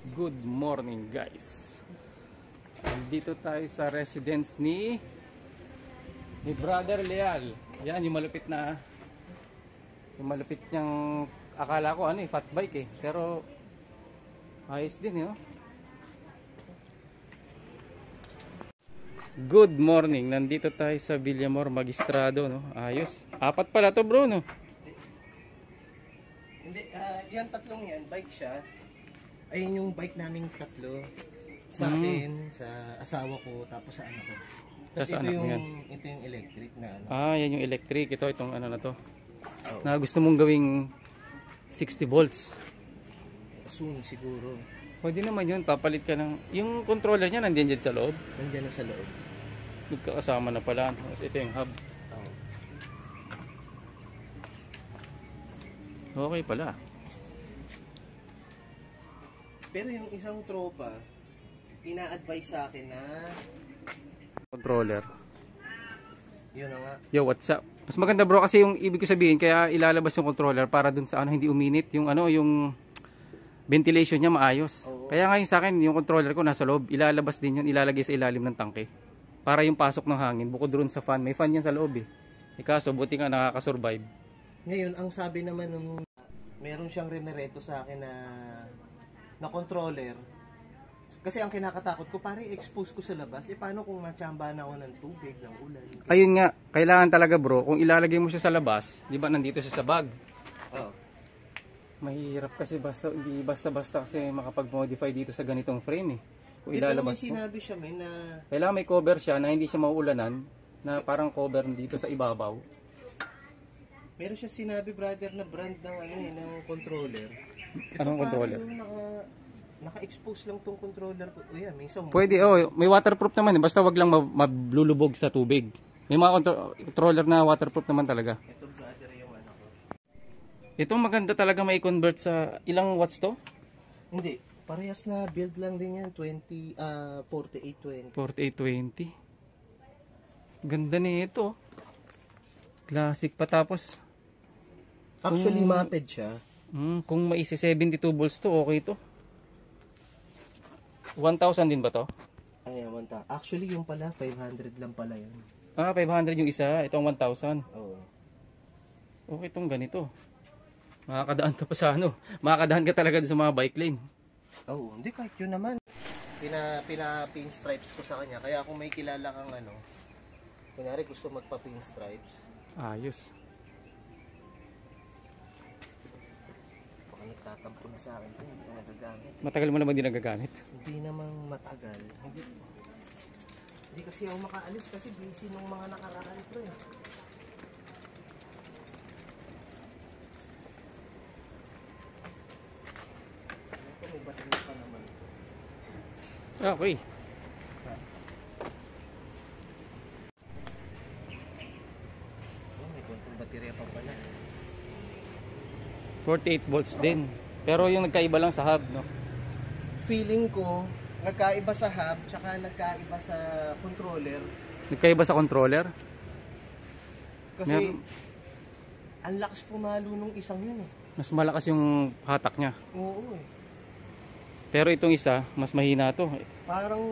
Good morning guys. Dito tayo sa residence ni Brother Leal. Yan yung malupit niyang akala ko fat bike pero ayos din Good morning. Nandito tayo sa Villamor Magistrado Ayos. Apat pala to bro Hindi, yan tatlong yan, bike siya. Ayun yung bike naming tatlo. Sa akin, sa asawa ko, tapos sa anak ko. Tapos ito yung electric na yan yung electric. Itong na to. Na gusto mong gawing 60 volts. Soon siguro. Pwede naman yun, papalit ka ng... Yung controller niya nandiyan dyan sa loob? Nandiyan na sa loob. Nagkakasama na pala. Kasi ito yung hub. Okay pala. Pero yung isang tropa, ina-advise sa akin na... Controller. Yun na nga. Yo, what's up? Mas maganda bro kasi yung ibig ko sabihin, kaya ilalabas yung controller para dun sa hindi uminit. Yung yung ventilation niya maayos. Oo. Kaya ngayon sa akin, yung controller ko nasa loob. Ilalabas din yun, ilalagay sa ilalim ng tangke. Para yung pasok ng hangin, bukod doon sa fan. May fan yan sa loob Kaso, buti nga nakakasurvive. Ngayon, ang sabi naman nung... Meron siyang rinireto sa akin na controller. Kasi ang kinakatakot ko, parang expose ko sa labas. Paano kung matsambahan ako ng tubig, ng ulan? Ayun nga, kailangan talaga bro, kung ilalagay mo siya sa labas, di ba nandito siya sa bag? Oo. Mahirap kasi hindi basta-basta kasi makapag-modify dito sa ganitong frame Kung Dito ilalabas may sinabi siya na... Kailangan may cover siya na hindi siya mauulanan, na parang cover dito sa ibabaw. Meron siya sinabi brother na brand ng ng controller. Anong controller? Naka-expose lang tong controller ko. Yan, may isang... Pwede, may waterproof naman basta wag lang mablulubog sa tubig. May mga controller na waterproof naman talaga. Ito brother yung ko. Itong maganda talaga may convert sa ilang watts to? Hindi, parehas na build lang din yan, 4820. 4820. Ganda nito. Classic pa tapos. Actually, mapped siya. Kung may 72 volts to, okay to. 1,000 din ba to? Ayan, 1,000. Actually, yung pala, 500 lang pala yun. 500 yung isa. Itong 1,000. Oo. Okay tong ganito. Makakadaan ka pa sa Makakadaan ka talaga sa mga bike lane. Oo, hindi kahit yun naman. Pina-pin stripes ko sa kanya. Kaya kung may kilala kang kunyari gusto magpa-pin stripes. Ayos. Nagtatampo na sa akin kung hindi ko nagagamit. Matagal mo naman din nagagamit? Hindi namang matagal. Hindi kasi ako makaalis kasi busy nung mga nakaraan ito Ito may battery pa naman. Okay. May kontong baterya pa pala. 48 volts din. Pero yung nagkaiba lang sa hub, no? Feeling ko, nagkaiba sa hub, tsaka nagkaiba sa controller. Nagkaiba sa controller? Kasi, ang lakas pumalo nung isang yun Mas malakas yung hatak niya. Oo Pero itong isa, mas mahina to. Parang,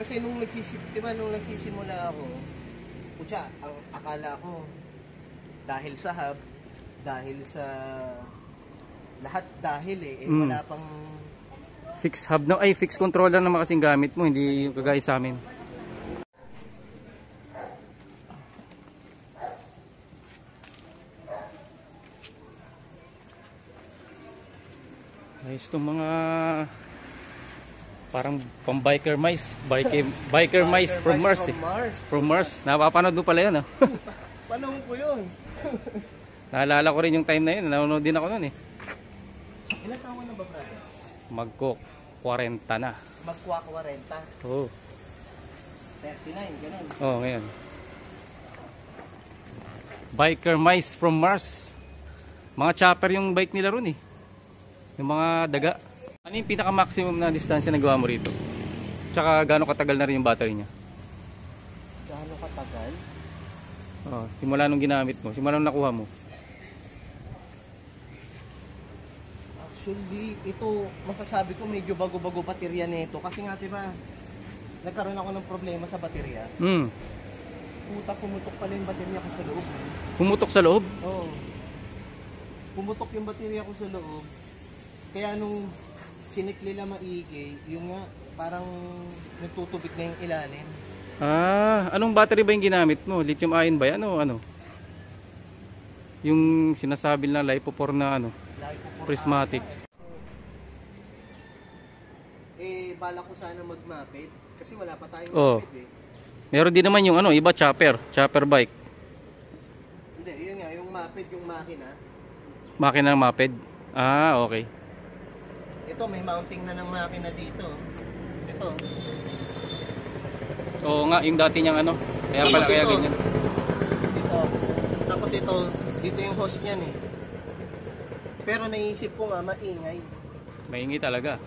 kasi nung nagsisimula ako, kutya, ang akala ko, dahil sa hub, dahil sa lahat wala pang fixed hub fixed controller naman kasing gamit mo, hindi yung kagaya sa amin. Ayos itong mga parang pang biker mice from Mars from Mars. Napapanood mo pala yun Panahon ko yun. Naalala ko rin yung time na yun. Nanonood din ako nun Ilan taon na ba brother? Magko 40 na. Magkwa 40. Oo. 39, ganun. Oo, ngayon. Biker mice from Mars. Mga chopper yung bike nila ron Yung mga daga. Ano yung pinaka-maximum na distansya na gawa mo rito? Tsaka gaano katagal na rin yung battery niya? Gaano katagal? Simula nung ginamit mo, simula nung nakuha mo. Actually, ito, masasabi ko medyo bago-bago baterya nito. Kasi nga, diba, nagkaroon ako ng problema sa baterya. Puta, pumutok pala yung baterya ko sa loob. Pumutok sa loob? Oo. Pumutok yung baterya ko sa loob. Kaya nung siniklila maigi, yung nga, parang nagtutubig na yung ilalim. Anong battery ba yung ginamit mo? Lithium ion ba yan o ano? Yung sinasabi na LiPo4 na ano? Prismatic. Bala ko sana magmapid. Kasi wala pa tayong mapid eh. Meron din naman yung ano, iba chopper bike. Hindi, yun nga, yung mapid, yung makina. Makina ng maped. Okay. Ito, may mounting na ng makina dito. Ito. Oo nga, yung dati niyang ano. Kaya pala kaya ganyan. Dito. Tapos ito, dito yung hose niyan eh. Pero naisip ko nga, maingay. Maingi talaga.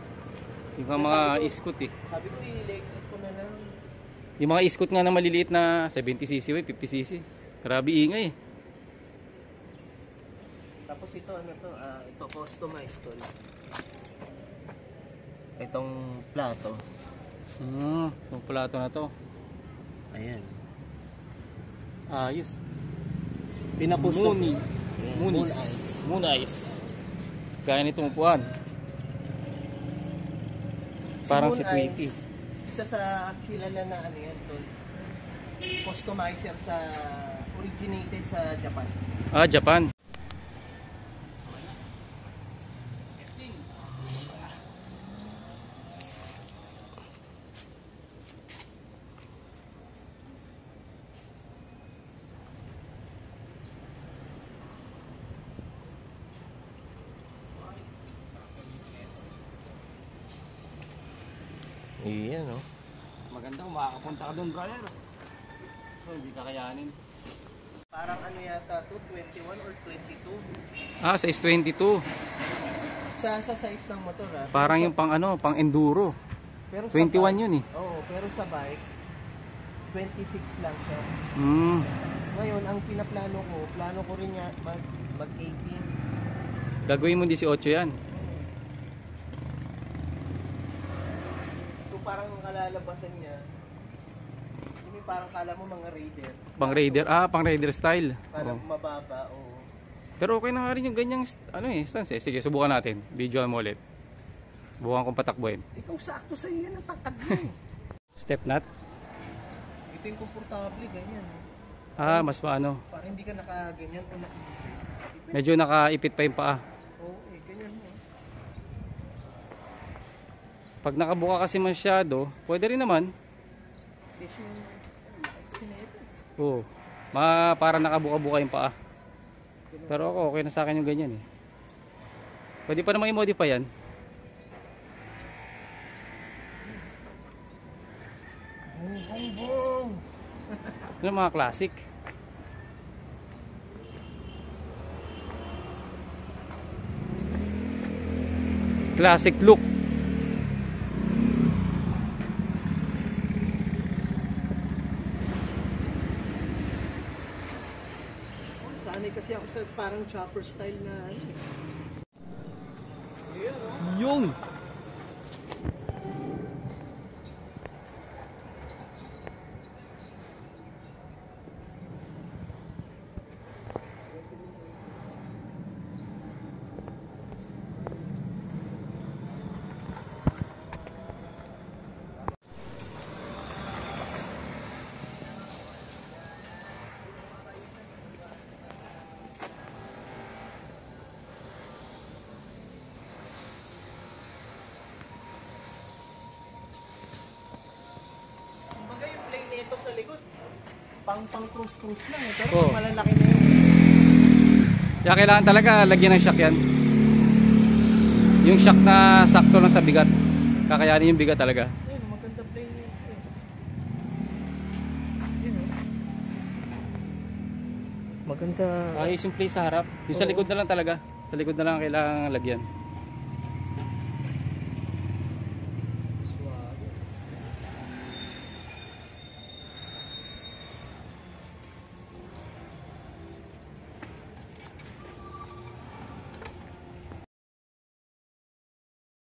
Yung mga iskut eh. Sabi ko, i-electric ko na lang. Yung mga iskut nga na maliliit na 70cc, 50cc. Grabe ingay eh. Tapos ito, ano to? Ito, customized to. Itong plato. Yung plato na to. Ayan. Ayos. Pinapusto. Moon Ice. Gaya nitong upuan. Parang si Tweety. Isa sa kilala na ano yan to. Customizer sa originated sa Japan. Japan. Iyan, no? Maganda kung makakapunta ka doon, brother. So, hindi kakayanin. Parang ano yata to, 21 or 22. Size 22. Sa size ng motor Parang yung pang ano, pang enduro. Pero 21 bike, yun eh. Oo, pero sa bike, 26 lang siya. Ngayon, ang plano ko rin niya mag 18. Gagawin mo 18 yan. Parang kalalabasan niya, yung parang kala mo mga raider. Pang raider, pang raider style. Parang mababa, oo. Pero okay na nga rin yung ganyang stance eh. Sige, subukan natin. Videoan mo ulit. Bukan kong patakbuhin. Ikaw sakto sa iyan ang tangkad mo. Step knot. Ito yung komportable, ganyan. Mas paano. Parang hindi ka nakaganyan o nakaipit. Medyo nakaipit pa yung paa. Oo, ganyan mo. Pag nakabuka kasi masyado, pwede rin naman. Kasi yung sinepo. Oo. Para nakabuka-buka yung paa. Pero ako, okay na sa akin yung ganyan eh. Pwede pa namang i-modify yan. Boom! Ito yung mga classic. Classic look. Sanay kasi ako sa parang chopper style na ano. Yung! Kumbaga yung plane nito sa likod, pang cruise lang eh. Pero Oo. malalaki na yun. Kaya kailangan talaga lagyan ng shock yan. Yung shock na sakto lang sa bigat. Kakayanin yung bigat talaga. Ayun, maganda plane nito eh. Yun oh. Maganda. Ayos yung place sa harap. Yung sa likod na lang talaga. Sa likod na lang kailangan lagyan.